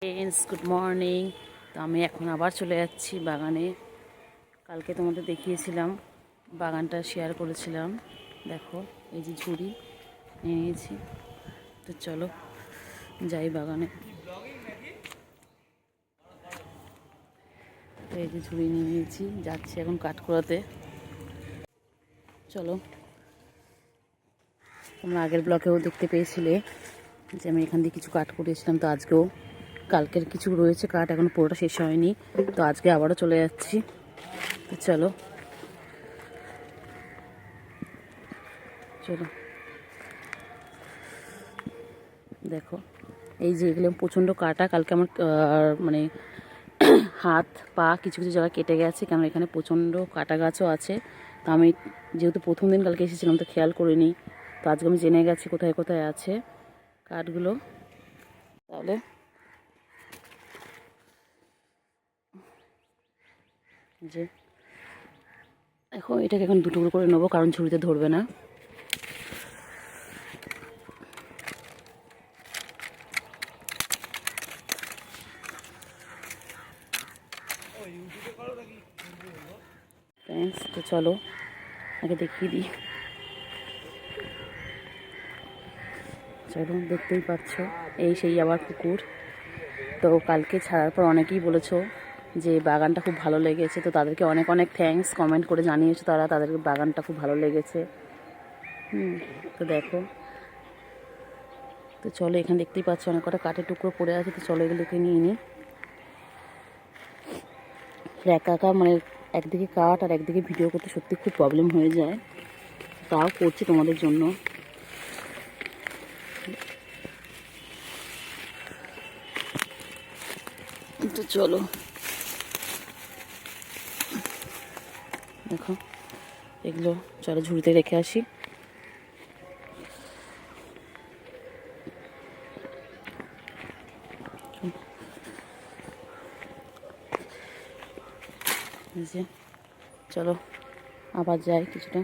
Friends, good morning. তো আমি এখন আবার চলে যাচ্ছি বাগানে। কালকে তোমাদের দেখিয়েছিলাম, বাগানটা শেয়ার করেছিলাম। দেখো, এই যে ঝুড়ি নিয়ে নিয়েছি। তো চলো যাই বাগানে। তো এই যে ঝুড়ি নিয়ে নিয়েছি, যাচ্ছি এখন কাঠকুড়াতে। চলো, তোমরা আগের ব্লকেও দেখতে পেয়েছিলে যে আমি এখান দিয়ে কিছু কাঠ কুড়িয়েছিলাম। তো আজকেও কালকের কিছু রয়েছে কাঠ, এখন পুরোটা শেষ হয়নি। তো আজকে আবারও চলে যাচ্ছি। তো চলো চলো দেখো, এই যে এগুলো প্রচণ্ড কাটা। কালকে আমার মানে হাত পা কিছু কিছু জায়গায় কেটে গেছে, কেন এখানে প্রচণ্ড কাটা গাছও আছে। তো আমি যেহেতু প্রথম দিন কালকে এসেছিলাম, তো খেয়াল করিনি। তো আজকে আমি জেনে গেছি কোথায় কোথায় আছে কাঠগুলো। তাহলে যে দেখো, এটাকে এখন দুটুকরো করে নেবো, কারণ ঝুড়িতে ধরবে না। তো চলো আগে দেখিয়ে দিই। চলো, দেখতেই পাচ্ছ এই সেই আবার পুকুর। তো কালকে ছাড়ার পর অনেকেই বলেছো যে বাগানটা খুব ভালো লেগেছে। তো তাদেরকে অনেক অনেক থ্যাঙ্কস, কমেন্ট করে জানিয়েছো তারা, তাদের বাগানটা খুব ভালো লেগেছে। তো দেখো, তো চলো, এখানে দেখতেই পাচ্ছ অনেক কটা কাঠের টুকরো পড়ে আছে। তো চলো এগুলোকে নিয়ে নিই। একা একা মানে একদিকে কাঠ আর একদিকে ভিডিও করতে সত্যি খুব প্রবলেম হয়ে যায়। তাও করছি তোমাদের জন্য। তো চলো দেখো, এগুলো চলো ঝুড়িতে রেখে আসি। চলো আবার যাই কিছুটা।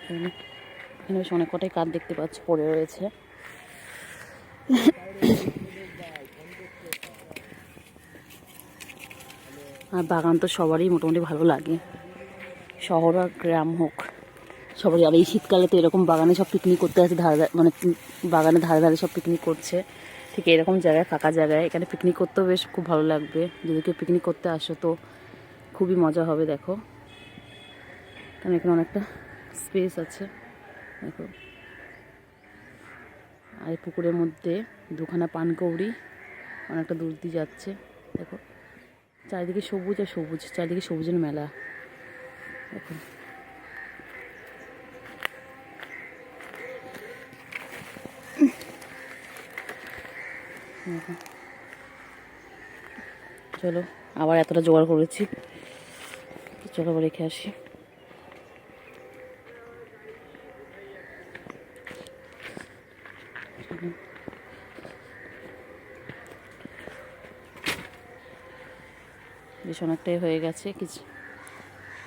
এখানে বেশ অনেক কটাই কাঠ দেখতে পাচ্ছ পড়ে রয়েছে। আর বাগান তো সবারই মোটামুটি ভালো লাগে, শহর আর গ্রাম হোক সবারই। আর এই শীতকালে তো এরকম বাগানে সব পিকনিক করতে আছে, ধারে মানে বাগানের ধারে ধারে সব পিকনিক করছে। ঠিক এরকম জায়গায়, ফাঁকা জায়গায় এখানে পিকনিক করতেও বেশ খুব ভালো লাগবে। যদি কেউ পিকনিক করতে আসো তো খুবই মজা হবে। দেখো, কারণ এখানে অনেকটা স্পেস আছে। দেখো, আর এই পুকুরের মধ্যে দুখানা পানকৌড়ি অনেকটা দূর দিয়ে যাচ্ছে। দেখো, চারিদিকে সবুজ আর সবুজ, চারিদিকে সবুজের মেলা। দেখো, চলো আবার এতটা জোগাড় করেছি, চলো আবার রেখে আসি। বেশ অনেকটাই হয়ে গেছে কিছু।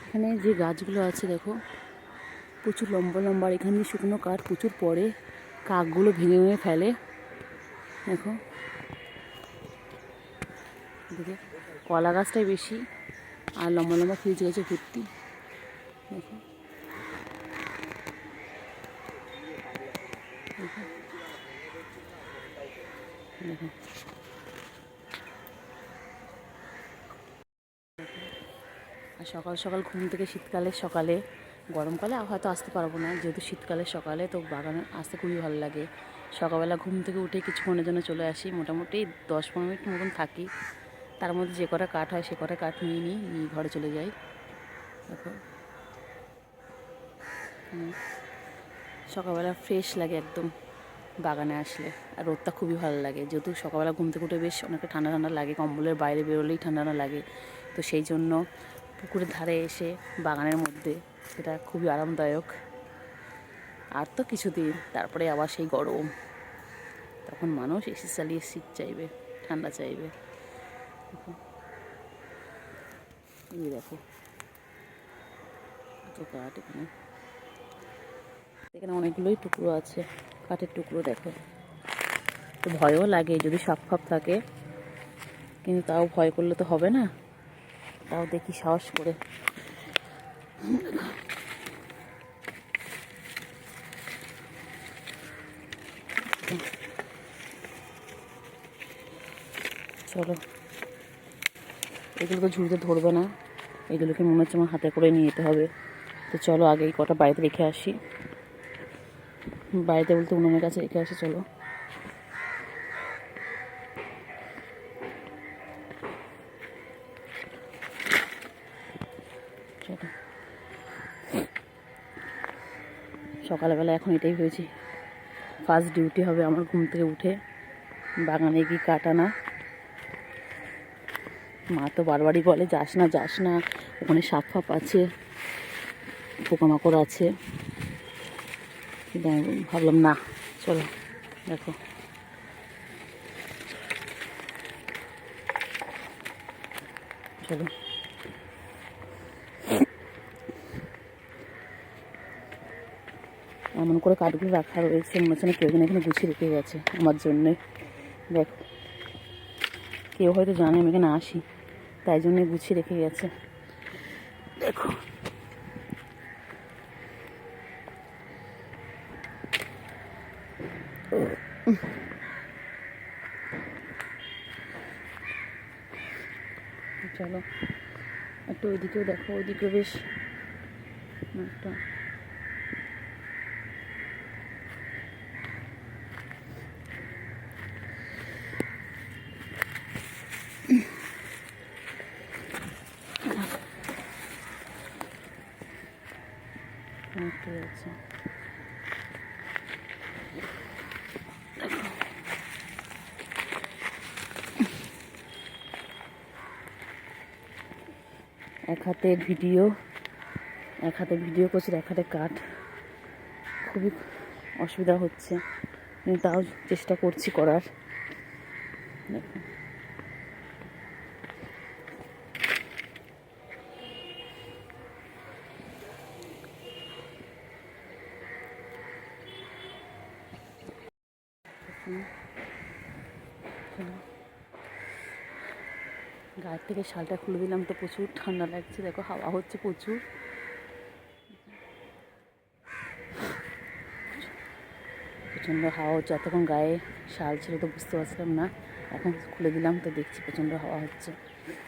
এখানে যে গাছগুলো আছে দেখো, প্রচুর লম্বা লম্বা। আর এখানে শুকনো কাঠ প্রচুর পড়ে, কাকগুলো ভেঙে ভেঙে ফেলে। দেখো, দেখে কলা গাছটাই বেশি, আর লম্বা লম্বা ফ্রিজ গাছে ভর্তি। দেখো, দেখো আর সকাল সকাল ঘুম থেকে, শীতকালের সকালে, গরমকালে হয়তো আসতে পারবো না, যেহেতু শীতকালের সকালে তো বাগানে আসতে খুবই ভালো লাগে। সকালবেলা ঘুম থেকে উঠে কিছুক্ষণের জন্য চলে আসি, মোটামুটি 10-15 মিনিট মতন থাকি। তার মধ্যে যে কটা কাঠ হয় সে কটা কাঠ নিয়ে নিই, নিয়ে ঘরে চলে যাই। দেখো, সকালবেলা ফ্রেশ লাগে একদম বাগানে আসলে। আর রোদটা খুবই ভালো লাগে, যেহেতু সকালবেলা ঘুম থেকে উঠে বেশ অনেকটা ঠান্ডা ঠান্ডা লাগে, কম্বলের বাইরে বেরোলেই ঠান্ডা ঠান্ডা লাগে। তো সেই জন্য পুকুরের ধারে এসে বাগানের মধ্যে সেটা খুবই আরামদায়ক। আর তো কিছুদিন তারপরে আবার সেই গরম, তখন মানুষ এসি চালিয়ে শীত চাইবে, ঠান্ডা চাইবে। এই দেখো, এত কাঠ এখানে। এখানে অনেকগুলোই টুকরো আছে, কাঠের টুকরো। দেখো, তো ভয়ও লাগে যদি সাপ ফাপ থাকে, কিন্তু তাও ভয় করলে তো হবে না, তাও দেখি সাহস করে। চলো, এগুলো তো ঝুড়িতে ধরবে না, এগুলোকে মনে হচ্ছে আমার হাতে করে নিয়ে যেতে হবে। তো চলো আগে এই কটা বাড়িতে রেখে আসি, বাড়িতে বলতে উনুনের কাছে রেখে আসি। চলো, চলো। সকালবেলা এখন এটাই হয়েছে, ফার্স্ট ডিউটি হবে আমার ঘুম থেকে উঠে বাগানে গিয়ে কাটানা। মা তো বারবারই বলে যাস না যাস না, ওখানে সাপ ফাপ আছে, পোকামাকড় আছে, কিন্তু আমি ভাবলাম না, চলো। দেখো, চলো। এমন করে কাঠগুলো রাখা রয়েছে, মনে হচ্ছে না কেউ যেন এখানে গুছিয়ে রেখে গেছে আমার জন্যে। দেখো, কেউ হয়তো জানে আমি এখানে আসি, তাই জন্যে গুছিয়ে রেখে গেছে। দেখো, চলো একটু ওইদিকেও দেখো, ওইদিকেও বেশ একটা আছে। এক হাতে ভিডিও করছি, এক হাতে কাঠ, খুবই অসুবিধা হচ্ছে, কিন্তু তাও চেষ্টা করছি করার। দেখো, গায়ের থেকে শালটা খুলে দিলাম, তো প্রচুর ঠান্ডা লাগছে। দেখো, হাওয়া হচ্ছে প্রচুর। প্রচণ্ড হাওয়া হচ্ছে, এতক্ষণ গায়ে শাল ছিল তো বুঝতে পারছিলাম না, এখন খুলে দিলাম তো দেখছি প্রচণ্ড হাওয়া হচ্ছে,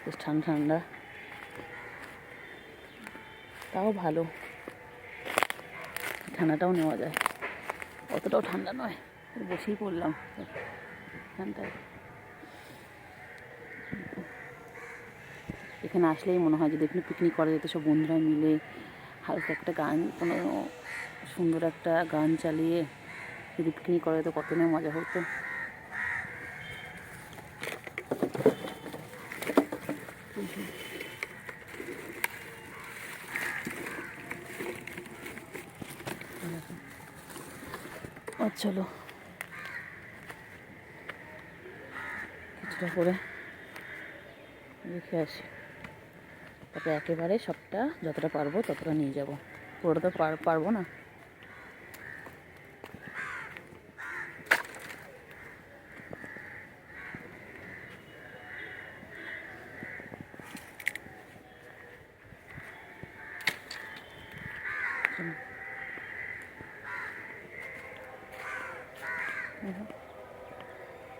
বেশ ঠান্ডা ঠান্ডা, তাও ভালো, ঠান্ডাটাও নেওয়া যায়, অতটাও ঠান্ডা নয়। বসেই পড়লাম ঠান্ডায়। এখানে আসলেই মনে হয় যদি এখানে পিকনিক করা যেত, সব বন্ধুরা মিলে হালকা একটা গান, কোনো সুন্দর একটা গান চালিয়ে যদি পিকনিক করা যেত, কত না মজা হতো। চলো কিছুটা করে রেখে আসি, তারপরে একেবারে সবটা যতটা পারবো ততটা নিয়ে যাব, পুরোটা তো পারবো না।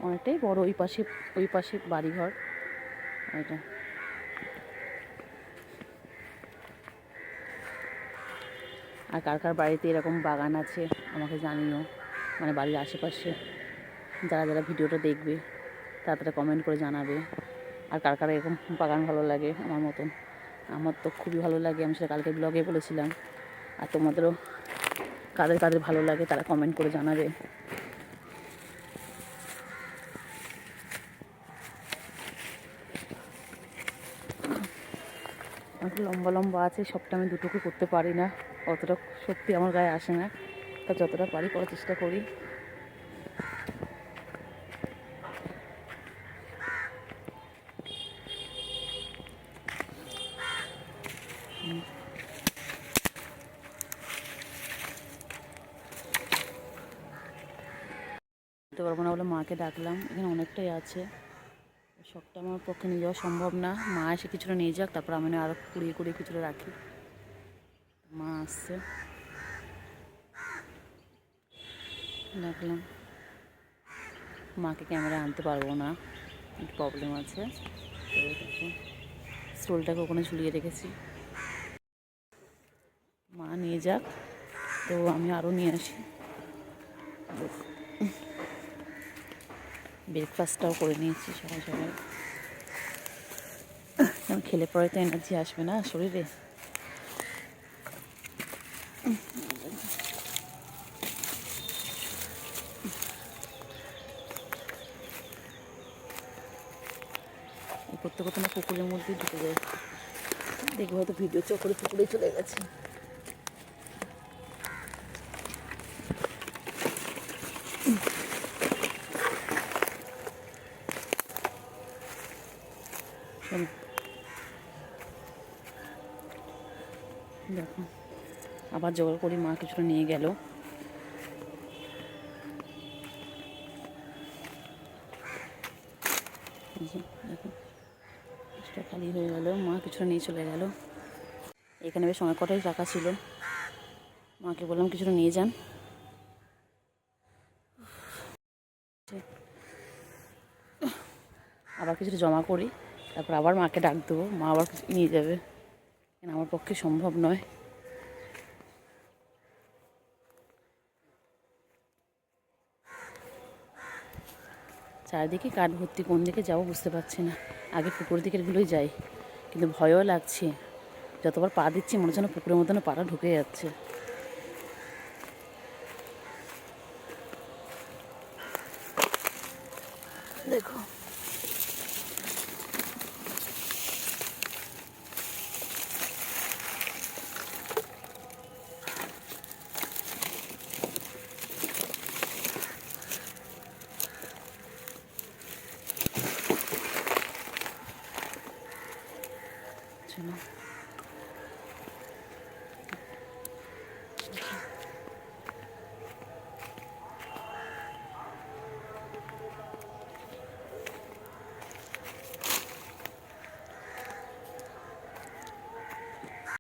অনেকটাই বড়, ওই পাশে বাড়িঘর এটা। আর কার কার বাড়িতে এরকম বাগান আছে আমাকে জানিও, মানে বাড়ির আশেপাশে যারা যারা ভিডিওটা দেখবে তারা কমেন্ট করে জানাবে। আর কার কার এরকম বাগান ভালো লাগে আমার মতন, আমার তো খুবই ভালো লাগে, আমি সেটা কালকে ব্লগে বলেছিলাম। আর তোমাদেরও কাদের কাদের ভালো লাগে তারা কমেন্ট করে জানাবে। অনেক লম্বা লম্বা আছে, সবটা আমি দুটুকু করতে পারি না, অতটা সত্যি আমার গায়ে আসে না, তা যতটা পারি করার চেষ্টা করি। করতে পারবো না বলে মাকে ডাকলাম। এখানে অনেকটাই আছে, সবটা আমার পক্ষে নিয়ে যাওয়া সম্ভব না। মা এসে কিছুটা নিয়ে যাক, তারপর আমি আরও কুড়িয়ে কুড়িয়ে কিছুটা রাখি। মা আসছে, ডাকলাম। মাকে ক্যামেরা আনতে পারবো না, একটু প্রবলেম আছে। তো দেখো স্টোলটাকে ওখানে ঝুলিয়ে রেখেছি, মা নিয়ে যাক, তো আমি আরও নিয়ে আসি। ব্রেকফাস্টটাও করে নিয়েছি সকাল সকাল, কারণ খেলে পরে তো এনার্জি আসবে না শরীরে। করতে করতে না পুকুরের মধ্যেই ঢুকে যায়, দেখবো হয়তো ভিডিও চক্করে পুকুরে চলে গেছে। দেখো আবার জোগাড় করি, মা কিছুটা নিয়ে গেল। দেখো কিছুটা খালি হয়ে গেল, মা কিছুটা নিয়ে চলে গেল। এখানে বেশ অনেক কটাই টাকা ছিল, মাকে বললাম কিছুটা নিয়ে যান। আবার কিছুটা জমা করি, তারপর আবার মাকে ডাক দেবো, মা আবার নিয়ে যাবে, কেন আমার পক্ষে সম্ভব নয়। চারিদিকে কাঠ ভর্তি, কোন দিকে যাবো বুঝতে পারছি না। আগে পুকুর দিকেরগুলোই যাই, কিন্তু ভয়ও লাগছে, যতবার পা দিচ্ছি মনে হচ্ছে না পুকুরের মধ্যে না পাটা ঢুকে যাচ্ছে। দেখো চলো।